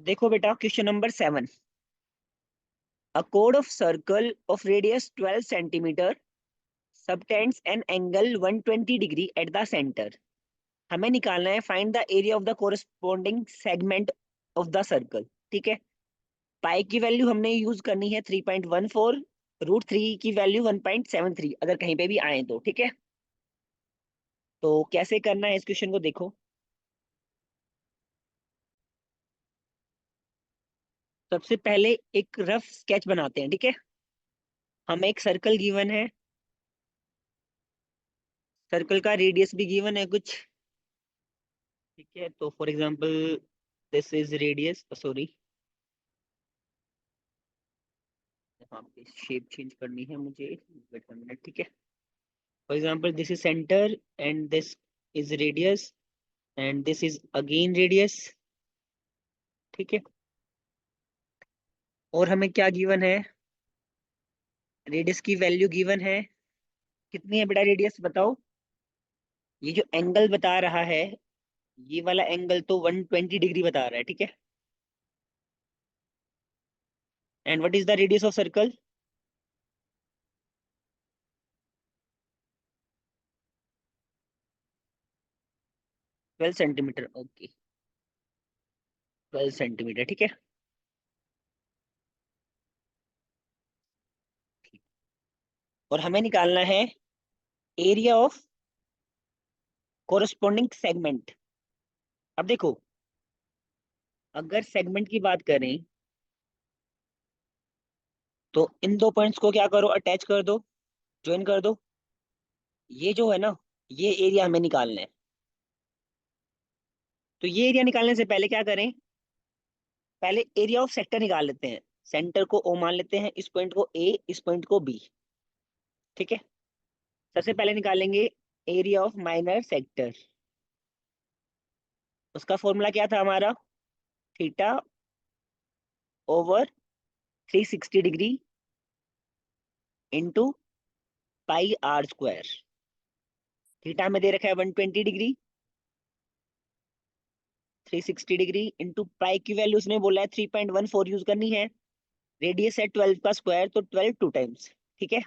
देखो बेटा, question number 7। A chord of circle of radius 12 centimeter subtends an angle 120 degree at the center। हमें निकालना है find the area of the corresponding segment of the circle. ठीक है। पाई की value हमने यूज करनी है 3.14, रूट थ्री की वैल्यू 1.73 अगर कहीं पे भी आए तो। ठीक है। तो कैसे करना है इस क्वेश्चन को देखो। सबसे पहले एक रफ स्केच बनाते हैं। ठीक है। हमें एक सर्कल गिवन है, सर्कल का रेडियस भी गिवन है कुछ। ठीक है। तो for example this is radius, sorry, यहाँ पे शेप चेंज करनी है मुझे, वेट 1 मिनट। ठीक है। For example this is centre and this is radius and this is again radius. ठीक है। और हमें क्या गिवन है, रेडियस की वैल्यू गिवन है। कितनी है बेटा रेडियस बताओ। ये जो एंगल बता रहा है, ये वाला एंगल तो 120 डिग्री बता रहा है। ठीक है। And what is the radius of circle. 12 centimetre. Okay, 12 centimetre. ठीक है। और हमें निकालना है एरिया ऑफ कोरस्पॉन्डिंग सेगमेंट। अब देखो, अगर सेगमेंट की बात करें तो इन दो पॉइंट्स को क्या करो, अटैच कर दो, ज्वाइन कर दो। ये जो है ना, ये एरिया हमें निकालना है। तो ये एरिया निकालने से पहले क्या करें, पहले एरिया ऑफ सेक्टर निकाल लेते हैं। सेंटर को ओ मान लेते हैं, इस पॉइंट को ए, इस पॉइंट को बी। ठीक है। सबसे पहले निकालेंगे एरिया ऑफ माइनर सेक्टर। उसका फॉर्मूला क्या था हमारा, theta over 360 degree into pi r square. Theta में दे रखा है 120 डिग्री, 360 डिग्री इंटू पाई की वैल्यू उसने बोला है 3.14 यूज करनी है। रेडियस है 12 का स्क्वायर, तो 12 टू टाइम्स। ठीक है।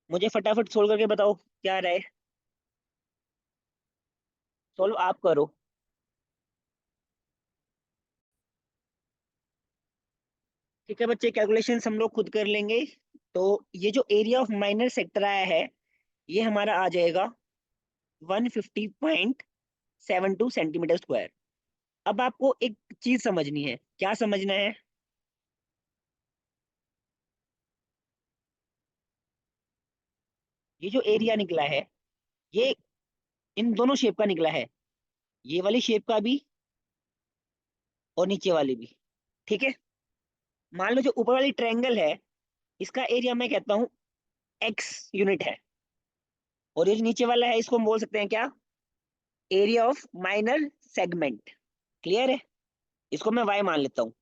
मुझे फटाफट सोल्व करके बताओ क्या रहा है। सोल्व आप करो। ठीक है बच्चे, कैलकुलेशन हम लोग खुद कर लेंगे। तो ये जो एरिया ऑफ माइनर सेक्टर आया है, ये हमारा आ जाएगा 150.72 सेंटीमीटर स्क्वायर। अब आपको एक चीज समझनी है। क्या समझना है, ये जो एरिया निकला है, ये इन दोनों शेप का निकला है, ये वाली शेप का भी और नीचे वाली भी। ठीक है। मान लो जो ऊपर वाली ट्रायंगल है, इसका एरिया मैं कहता हूँ एक्स यूनिट है, और ये जो नीचे वाला है इसको हम बोल सकते हैं क्या, area of minor segment. Clear है। इसको मैं वाई मान लेता हूँ।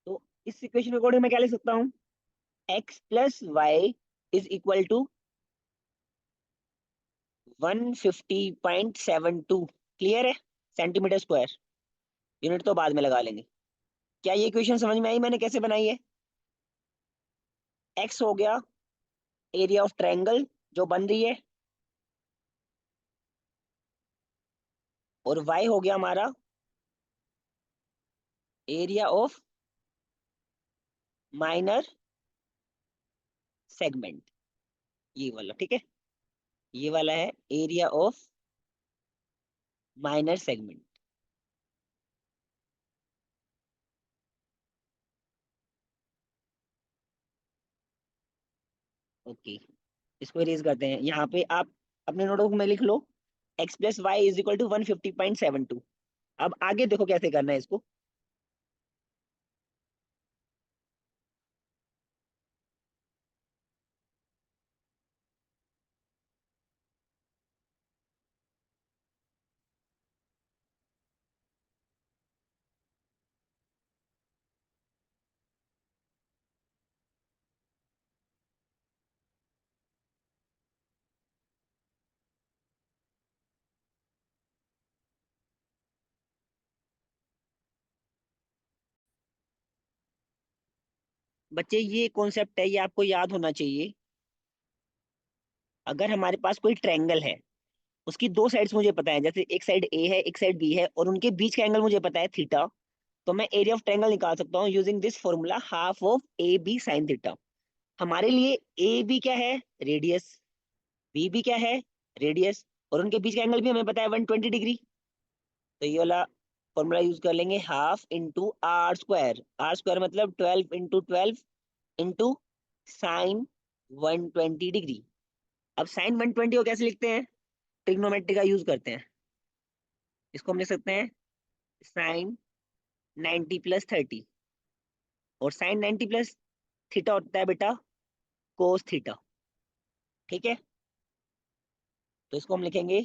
तो इस इक्वेशन के अकॉर्डिंग मैं क्या लिख सकता हूँ, x plus Y is equal to 150.72। Clear है। सेंटीमीटर स्क्वायर, यूनिट तो बाद में लगा लेंगे। क्या ये इक्वेशन समझ में आई मैंने कैसे बनाई है। एक्स हो गया एरिया ऑफ ट्रायंगल जो बन रही है, और वाई हो गया हमारा एरिया ऑफ माइनर सेगमेंट, ये वाला। ठीक है। ये वाला है area of minor segment. Okay. इसको इरेज करते हैं। यहाँ पे आप अपने नोटबुक में लिख लो, X plus Y is equal to 150.72। अब आगे देखो कैसे करना है इसको। बच्चे ये कॉन्सेप्ट है, ये आपको याद होना चाहिए। अगर हमारे पास कोई ट्रायंगल है, उसकी दो साइड्स मुझे पता है, जैसे एक साइड ए है एक साइड बी है, और उनके बीच का एंगल मुझे पता है थीटा, तो मैं एरिया ऑफ ट्रायंगल निकाल सकता हूँ using this formula half of a b sine theta. हमारे लिए ए बी क्या है, रेडियस, बी भी क्या है, रेडियस, और उनके बीच का एंगल भी हमें पता है 120 डिग्री। तो ये वाला फॉर्मूला यूज कर लेंगे, half into r square, r square मतलब 12 इंटू 12 इंटू साइन 120 डिग्री। अब साइन 120 को कैसे लिखते हैं, ट्रिग्नोमेट्री का यूज करते हैं। इसको हम लिख सकते हैं साइन 90 + 30, और साइन 90 + थीटा होता है बेटा कोस थीटा। ठीक है, तो इसको हम लिखेंगे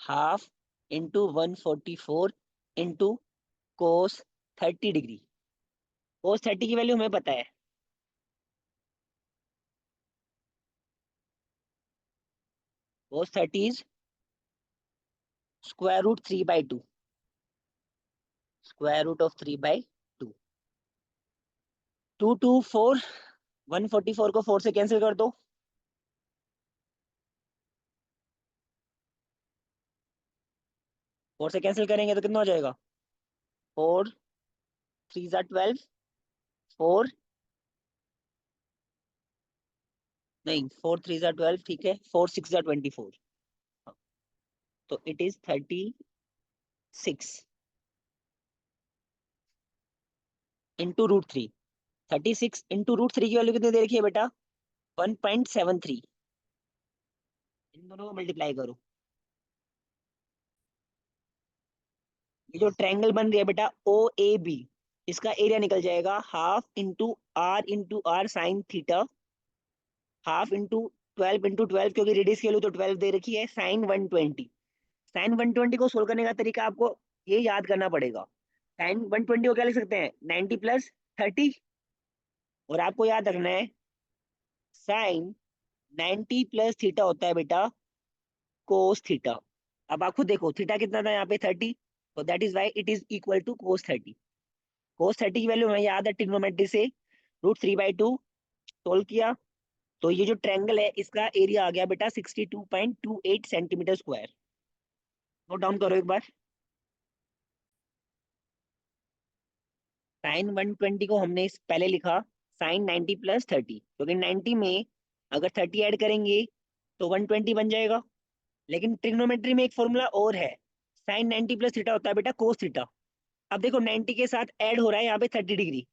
half into 144 into cos 30 degree. Cos 30 की वैल्यू हमें पता है, कोस 30 इज √3/2, √3/2। 2 2 4, 144 को 4 से कैंसिल कर दो, 4 से कैंसिल करेंगे तो कितना हो जाएगा, 4 3 × 12, 4 नहीं 4 3 × 12, ठीक है, 4 6 × 24, तो इट इज 36 इंटू √3। 36 इंटू √3 की वैल्यू कितनी दे रखी है बेटा, 1.73। इन दोनों को मल्टीप्लाई करो, ये जो ट्रायंगल बन रही है बेटा ओ ए बी, इसका एरिया निकल जाएगा half into r sine theta, half into 12 × 12, क्योंकि रेडियस की वैल्यू तो 12 दे रखी है, साइन 120। साइन 120 को सोल्व करने का तरीका आपको ये याद करना पड़ेगा। साइन 120 को क्या लिख सकते हैं, 90 + 30, और आपको याद रखना है साइन 90 + थीटा होता है बेटा कोस थीटा। अब आप खुद देखो थीटा कितना था यहाँ पे 30, तो that is why it is equal to cos 30। Cos 30 की वैल्यू हमें याद है ट्रिग्नोमेट्री से, √3/2 सोल्व किया, तो ये जो ट्रायंगल है इसका एरिया आ गया बेटा 62.28 सेंटीमीटर स्क्वायर। नोट डाउन करो एक बार। साइन 120 को हमने पहले लिखा साइन 90 + 30, क्योंकि 90 में अगर 30 ऐड करेंगे तो 120 बन जाएगा। लेकिन ट्रिग्नोमेट्री में एक फॉर्मूला और है, साइन 90 + थीटा होता है बेटा कोस थीटा। अब देखो 90 के साथ ऐड हो रहा है यहाँ पे 30 degree,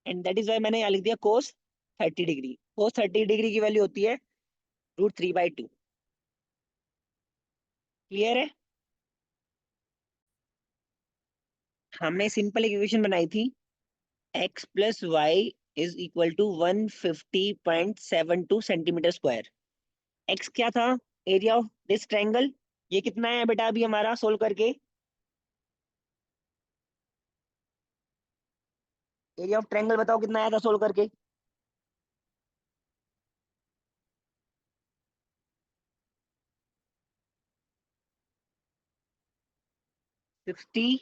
and that is why मैंने यहाँ लिख दिया कोस 30 डिग्री। कोस 30 डिग्री की वैल्यू होती है √3/2। क्लियर है, हमने सिंपल इक्वेशन बनाई थी, x + y = 150.72 centimetre square. X क्या था, एरिया ऑफ दिस ट्रायंगल, ये कितना है बेटा अभी हमारा सोल्व करके, एरिया ऑफ ट्रायंगल बताओ कितना आया था सोल्व करके, 60।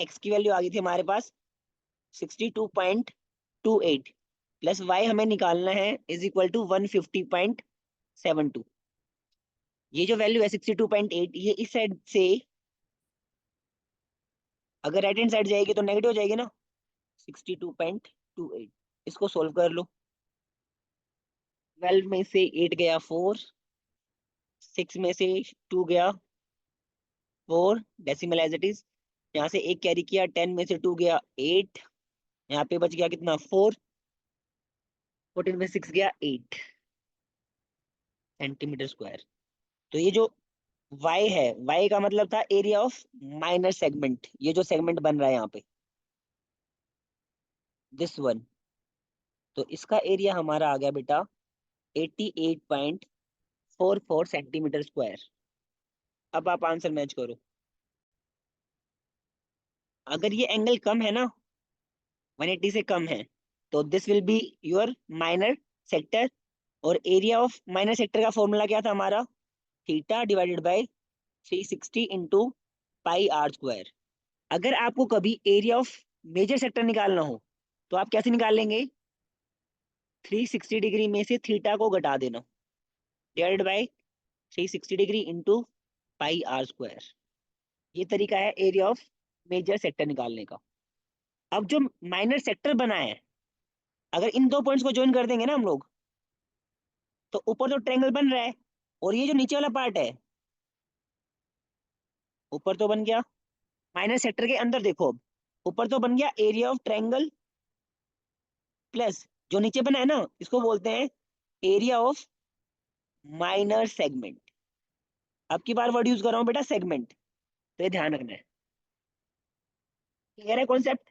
एक्स की वैल्यू आ गई थी हमारे पास 62.28, प्लस वाई हमें निकालना है इज इक्वल टू 150.72। ये जो वैल्यू है 62.8, ये इस साइड से अगर राइट हैंड साइड जाएगी तो नेगेटिव हो जाएगी ना, 62.28। इसको सोल्व कर लो, 12 में से 8 गया 4, 6 में से 2 गया 4, डेसिमल एज इट इज, यहाँ से एक कैरी किया, 10 में से 2 गया 8, यहाँ पे बच गया कितना 4, 14 में 6 गया 8 सेंटीमीटर स्क्वायर। तो ये जो y है, y का मतलब था एरिया ऑफ माइनर सेगमेंट, ये जो सेगमेंट बन रहा है यहाँ पे दिस वन, तो इसका एरिया हमारा आ गया बेटा 88.44 सेंटीमीटर स्क्वायर। अब आप आंसर मैच करो, अगर ये एंगल कम है ना, 180 से कम है, तो this will be your minor sector, और एरिया ऑफ माइनर सेक्टर का फॉर्मूला क्या था हमारा, θ/360 × πr²। अगर आपको कभी एरिया ऑफ मेजर सेक्टर निकालना हो तो आप कैसे निकाल लेंगे, 360 डिग्री में से थीटा को घटा देना, divide by 360 degree into pi r square. ये तरीका है एरिया ऑफ मेजर सेक्टर निकालने का। अब जो माइनर सेक्टर बना है, अगर इन दो पॉइंट्स को ज्वाइन कर देंगे ना हम लोग, तो ऊपर तो ट्रायंगल बन रहा है, और ये जो नीचे वाला पार्ट है, ऊपर तो बन गया माइनर सेक्टर के अंदर, देखो अब ऊपर तो बन गया एरिया ऑफ ट्रायंगल, प्लस जो नीचे बना है ना, इसको बोलते हैं एरिया ऑफ माइनर सेगमेंट। अब की बार वर्ड यूज कर रहा हूं बेटा सेगमेंट, तो ये ध्यान रखना है। क्लियर है कॉन्सेप्ट?